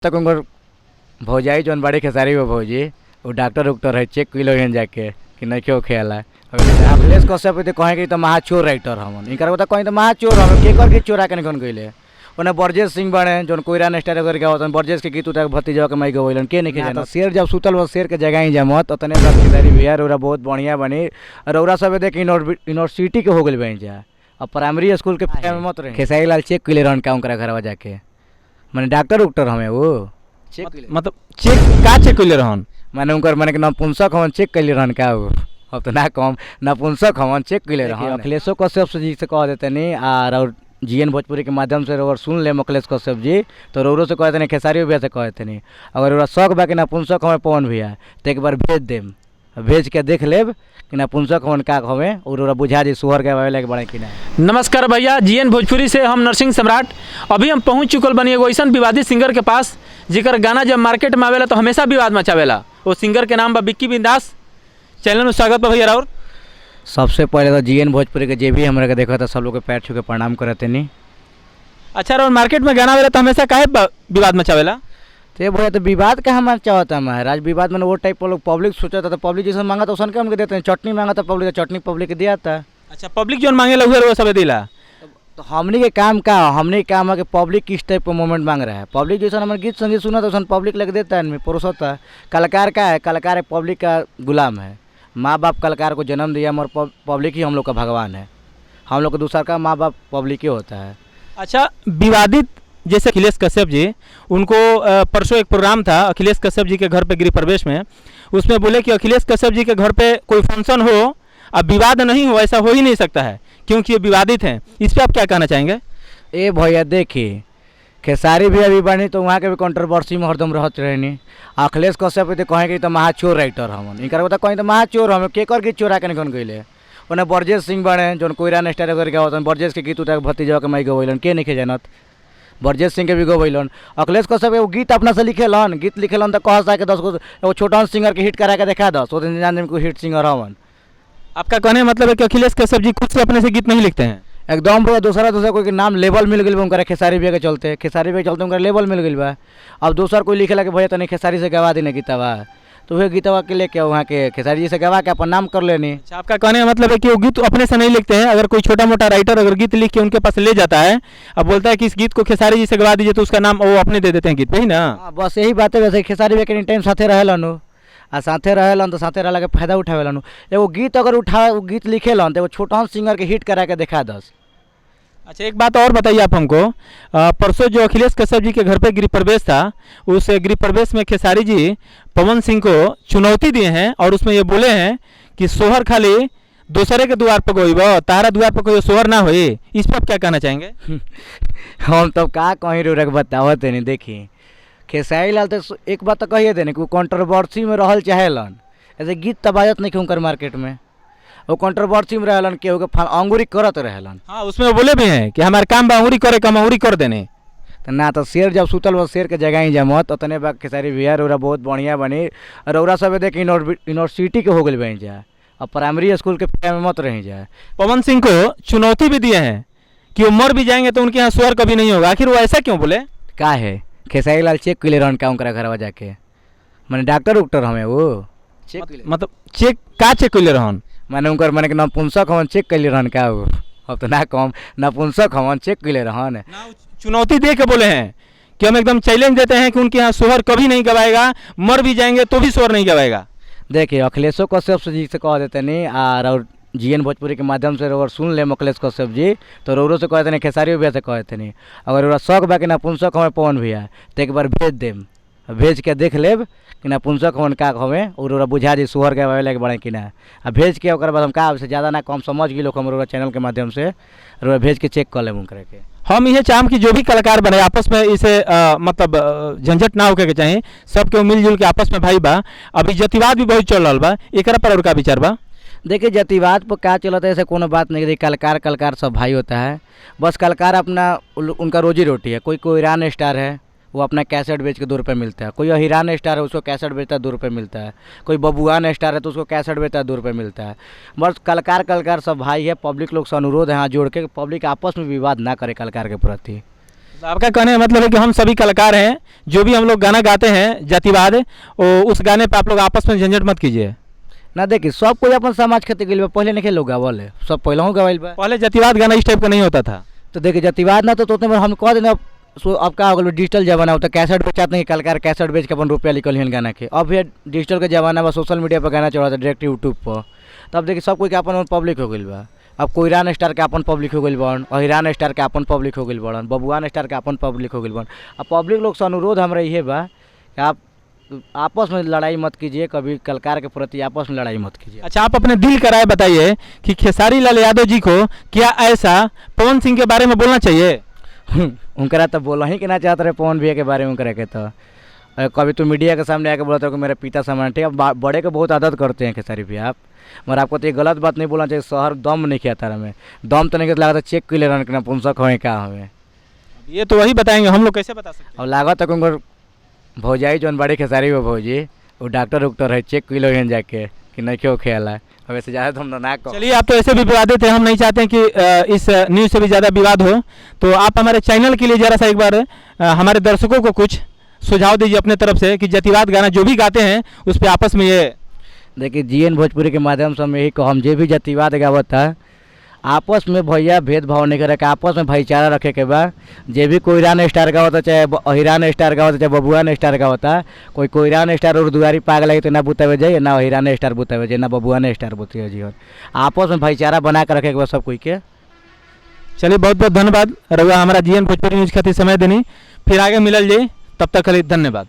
तक उनकर भौजाई जौन बड़ी खेसारी वो भौजी वो डॉक्टर उक्टर है चेक किलो हन जाके कि नहीं क्यों खेला अखिलेश कश्यप तो कहें कि तो महाचोर राइटर हमन इनकर बता कहीं तो महाचोर हम के कर के चोरा के निकन गइले ओने बरजेश सिंह बने जौन कोयरा ने स्टार करके आवतन बरजेश के गीत उठा के भतीजा के माई गइलन के नहीं जाना शेर जब सुतल वो शेर के जगह ही जमत उतने सब खेसारी भैया रौरा बहुत बढ़िया बनी और रौरा सब देख यूनिवर्सिटी के हो गइल बन जा अब प्राइमरी स्कूल के में मत रहे खेसारी लाल चेक किले रहन का उनकरा घरवा जाके माने डॉक्टर उक्टर हमें वो चेक मतलब चेक का चेक कइले रहन माने उनकर माने के नपुंसक हमन चेक कइले रहन का हो अब तो ना कम नपुंसक हमन चेक कइले रहन अखिलेशो कश्यप जी से कह देते नहीं और जीएन भोजपुरी के माध्यम से अगर सुन ले अखिलेश कश्यप जी तो रोरो से कहते नहीं खेसारी भैया से कहते नहीं अगर ओरा शौक बा कि नपुंसक हमें पवन भैया तो एक बार भेज देम भेज के देख लेब कि नपुंसक हमन का हमें और ओरा बुझा जी सुहर के आवे लगे बड़े कि ना। नमस्कार भैया, जीएन भोजपुरी से हम नरसिंह सम्राट। अभी हम पहुंच चुकल बनी एगो ऐसा विवादित सिंगर के पास जिकर गाना जब मार्केट में आवेला तो हमेशा विवाद मचावेला। वो सिंगर के नाम बा बिक्की बिंदास। चैनल में स्वागत बा भैया। और सबसे पहले तो जीएन भोजपुरी के जे भी हमारे के देखा था सब लोग के पैर छू के प्रणाम करते नहीं। अच्छा, और मार्केट में गाना आवेला तो हमेशा काहे विवाद मचावेला? तो भैया तो विवाद का हमारा चाहता है महाराज, विवाद में वो टाइप लोग पब्लिक सोचा था तो पब्लिक जैसा मांगा तो उसन के हमके देते हैं। चटनी मांगा था पब्लिक चटनी पब्लिक दिया था। अच्छा, पब्लिक जो मांगे लगे वो सब दिला। तो हमने के काम का हमने काम है कि पब्लिक किस टाइप का मोमेंट मांग रहा है। पब्लिक जैसा हमारे गीत संगीत सुना तो पब्लिक लग देता है परोसता है। कलाकार का है, कलाकार है पब्लिक का गुलाम है। माँ बाप कलाकार को जन्म दिया और पब्लिक ही हम लोग का भगवान है। हम लोग का दूसरा का माँ बाप पब्लिक ही होता है। अच्छा, विवादित जैसे अखिलेश कश्यप जी, उनको परसों एक प्रोग्राम था अखिलेश कश्यप जी के घर पे गृह प्रवेश में, उसमें बोले कि अखिलेश कश्यप जी के घर पे कोई फंक्शन हो अब विवाद नहीं हो, ऐसा हो ही नहीं सकता है क्योंकि ये विवादित हैं। इस पर आप क्या कहना चाहेंगे? ए भैया देखिए, खेसारी भी अभी बनी तो वहाँ के भी कंट्रोवर्सी में हरदम रहते रहनी। अखिलेश कश्यप तो कहें कि तो महाचोर राइटर हमन इनकर बता कहीं तो महाचोर हम के कर के चोरा के निकन गइले ओने बरजेश सिंह बने जौन कोयरा ने स्टार करके आवतन बरजेश के गीत उठा के भतीजा के माई गइलन के नहीं जानत बरजेश सिंह के भी गइलन। अखिलेश कश्यप एगो गीत अपना से लिखेलन, गीत लिखेलन तो कह के 10 गो एगो छोटा सिंगर के हिट करा के देखा 10 वो दिन जान दिन को हिट सिंगर हवन। आपका कहने मतलब है कि अखिलेश कश्यप जी खुद से अपने से गीत नहीं लिखते हैं? एकदम भैया, दूसरा कोई के नाम लेवल मिल गई उनका खेसारी भैया के चलते उनका लेवल मिल गई बा। अब दूसरा कोई लिखेला कि भैया तनी खेसारी से गवा देने गीतवा तो वह गीतवा के लेके वहाँ के खेसारी जी से गवा के अपन नाम कर लेनी। अच्छा, आपका कहने का मतलब है कि वो गीत अपने से नहीं लिखते हैं। अगर कोई छोटा मोटा राइटर अगर गीत लिख के उनके पास ले जाता है, अब बोलता है कि इस गीत को खेसारी जी से गवा दीजिए, तो उसका नाम वो अपने दे देते हैं गीत पे ही ना। बस यही बात है। वैसे खेसारी भैया के टाइम साथे रहेलन आ साथे रहेलन तो साथे रहला के फायदा उठावेलन। एगो गीत अगर वो गीत लिखेलन तो एगो छोटा सिंगर के हिट करा के देखा 10। अच्छा, एक बात और बताइए आप हमको। परसों जो अखिलेश कश्यप जी के घर पे गृह प्रवेश था, उस गृह प्रवेश में खेसारी जी पवन सिंह को चुनौती दिए हैं और उसमें ये बोले हैं कि सोहर खाली दूसरे के द्वार पर कोई तारा द्वार पर कोई सोहर ना होए। इस पर आप क्या कहना चाहेंगे? हम तो का कहीं रो रख बतावत नहीं। देखिए, खेसारी लाल तो एक बात तो कहिए देने कि कंट्रोवर्सी में रहल चाहेलन, ऐसे गीत तबायत नहीं क्यों मार्केट में वो कंट्रोवर्सी में रहलन केहू के अंगूरी करत रहलन। हाँ, उसमें बोले भी हैं कि हमारे काम बा अंगूरी करे कम अंगूरी कर देने। तो ना तो शेर जब सुतल वो शेर के जगह ही जमत उतने बा खेसारी भैया रौरा बहुत बढ़िया बनी और रौरा सब देख यूनिवर्सिटी के हो गई बन जा अब प्राइमरी स्कूल के में मत रही जाए। पवन सिंह को चुनौती भी दिए हैं कि वो मर भी जाएंगे तो उनके यहाँ स्वर कभी नहीं होगा। आखिर वो ऐसा क्यों बोले? का है खेसारी लाल चेक किले रहन का उनकरा घरवा जाके मैंने डॉक्टर उक्टर हमें वो चेक मतलब चेक का चेक कइले रहन माने उनकर माने कि नपुंसक हमन चेक कइले रहन का हो अब तो ना कम नपुंसक हमन चेक कइले रहन। चुनौती दे के बोले हैं कि हम एकदम चैलेंज देते हैं कि उनके यहाँ सोहर कभी नहीं गवाएगा, मर भी जाएंगे तो भी सोहर नहीं गवाएगा। देखिए, अखिलेशो कश्यप जी से कह देते नहीं और जीएन भोजपुरी के माध्यम से अगर सुन ले अखिलेश कश्यप जी तो रोरो से कहते नहीं खेसारी भैया से कहते नहीं अगर ओरा शौक बा कि नपुंसक हमें पवन भैया तो एक बार भेज देम भेज के देख लेब कि नपुंसक हमन का हमें और ओरा बुझा जी सुहर के आवे लगे बड़े कि ना आ भेज के ओकर बाद हम का से ज़्यादा ना कम समझ गए लोग हमारे चैनल के माध्यम से और भेज के चेक कर लेब उनकर के। हम ये चाहम कि जो भी कलाकार बने आपस में इसे मतलब झंझट ना होके के चाहिए, सबके मिलजुल के आपस में भाई बा। अभी जातिवाद भी बहुत चल रहा बा, एकरा पर और का विचार बा? देखिए, जातिवाद पर क्या चलता है ऐसे कोनो बात नहीं। कलाकार सब भाई होता है, बस कलाकार अपना उनका रोजी रोटी है। कोई कोयरान स्टार है वो अपना कैसेट बेच के 2 रुपये मिलता है, कोई हिरान स्टार है उसको कैसेट बेचता है 2 रुपये मिलता है, कोई बबुआन स्टार है तो उसको कैसेट बेचता है 2 रुपये मिलता है। बस कलाकार सब भाई है। पब्लिक लोग से अनुरोध है हाथ जोड़ के पब्लिक आपस में विवाद ना करे कलाकार के प्रति। आपका कहने का मतलब है कि हम सभी कलाकार हैं, जो भी हम लोग गाना गाते हैं जातिवाद, उस गाने पे आप लोग आपस में झंझट मत कीजिए। ना देखी सब कोई अपन समाज खातिर गइल बा, पहले नहीं लोग गावल है, सब पहले हूँ गवाइल बा। पहले जातिवाद गाना इस टाइप का नहीं होता था। तो देखिए जातिवाद ना तो तोते में हम कह देना अब का हो गया डिजिटल जमाना होता, कैसेट बेचाते नहीं, कलाकार कैसेट बेच के अपन रुपया निकल हिन गाना के। अब ये डिजिटल के जमाना में सोशल मीडिया पर गाना चढ़ा था डायरेक्ट यूट्यूब पर, तब देखिए सब कोई के अपन पब्लिक हो गइल बा। अब कोईरान स्टार के अपन पब्लिक हो गइल बन, अहिरान स्टार के अपन पब्लिक हो गइल बन, बबुआन स्टार के अपन पब्लिक हो गइल बन। अब पब्लिक लोग से अनुरोध हमरा ये बा कि आप आपस में लड़ाई मत कीजिए, कभी कलाकार के प्रति आपस में लड़ाई मत कीजिए। अच्छा, आप अपने दिल का राय बताइए कि खेसारी लाल यादव जी को क्या ऐसा पवन सिंह के बारे में बोलना चाहिए? उनकरा तो बोला ही कि ना चाहते रहे पवन भैया के बारे में उनकरा के तो कभी तो मीडिया के सामने आके बोलते हो कि मेरे पिता समान। ठीक है, बड़े के बहुत आदत करते हैं खेसारी भैया आप, मगर आपको तो ये गलत बात नहीं बोलना चाहिए। शहर दम नहीं किया था हमें, दम तो नहीं लगा था, चेक कर ले रहा नपुंसक हो क्या हमें ये तो वही बताएंगे, हम लोग कैसे बता सकते हैं? और लागत तक उनको भौजाई जौन बड़ी खेसारी वो भौजी वो डॉक्टर उक्टर है, चेक किलो हन जाके कि नहीं क्यों खेला है। अब ऐसे ज़्यादा तो हम ना कहो। चलिए, आप तो ऐसे भी विवादित थे, हम नहीं चाहते हैं कि इस न्यूज़ से भी ज़्यादा विवाद हो, तो आप हमारे चैनल के लिए ज़रा सा एक बार हमारे दर्शकों को कुछ सुझाव दीजिए अपने तरफ से कि जातिवाद गाना जो भी गाते हैं उस पर आपस में ये। देखिए जीएन भोजपुरी के माध्यम से हम यही कहो, हम जो भी जातिवाद गावत था आपस में भैया भेदभाव नहीं करे के, आपस में भाईचारा रखे के बा। जे भी कोईरान स्टार गावत है, चाहे अहिरान स्टार गावत है, चाहे बबुआन स्टार गावत है, कोई कोईरान स्टार और दुआरी पाग लगे तो ना बुतावे जाए, ना अहिरान स्टार बुतावे जाए, ना बबुआन स्टार बुतावे जाए। आपस में भाईचारा बना कर रखे के बा सब कोई के। चलिए, बहुत बहुत धन्यवाद रउआ हमारा जीएन भोजपुरी न्यूज़ खातिर समय देनी। फिर आगे मिलल जाए, तब तक के लिए धन्यवाद।